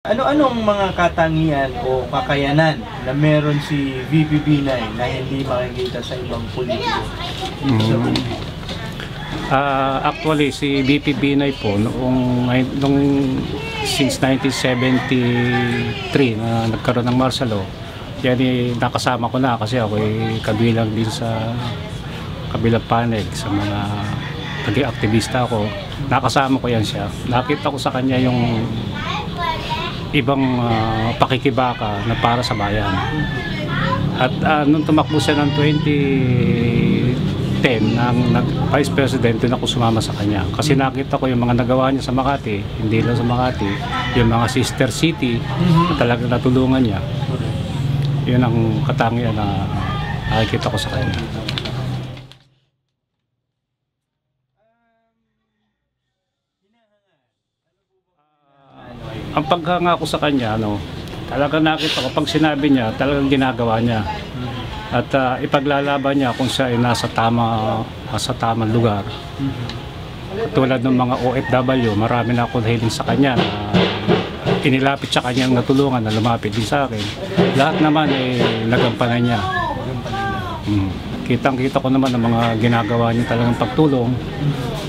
Ano-anong mga katangian o kakayanan na meron si VP Binay na hindi makikita sa ibang politiko? Actually, si VP Binay po, nung since 1973 na nagkaroon ng martial law, yan nakasama ko na kasi ako kabilang din sa kabilang panel sa mga naging aktivista ako. Nakasama ko yan siya. Nakita ko sa kanya yung ibang pakikibaka na para sa bayan. At nung tumakbo siya ng 2010 ng Vice President, doon ako sumama sa kanya. Kasi nakita ko yung mga nagawa niya sa Makati, hindi lang sa Makati, yung mga sister city na talagang natulungan niya. Yun ang katangian na nakikita ko sa kanya. Ang paghanga ko sa kanya, talagang nakita ko pag sinabi niya, talagang ginagawa niya. At ipaglalaban niya kung siya ay nasa tamang lugar. Tulad ng mga OFW, marami na ako nahiling sa kanya na inilapit sa kanyang natulungan na lumapit din sa akin. Lahat naman ay nagampanan niya. Kitang-kita ko naman ang mga ginagawa niya talagang pagtulong.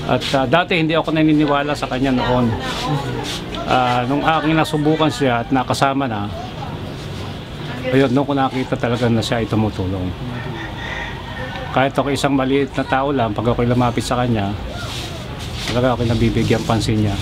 At dati hindi ako naniniwala sa kanya noon. Nung aking nasubukan siya at nakasama na, ayun, nung ko nakita talaga na siya ay tumutulong. Kahit ako isang maliit na tao lang, pag ako'y lumapit sa kanya, talaga ako'y nabibigyan pansin niya.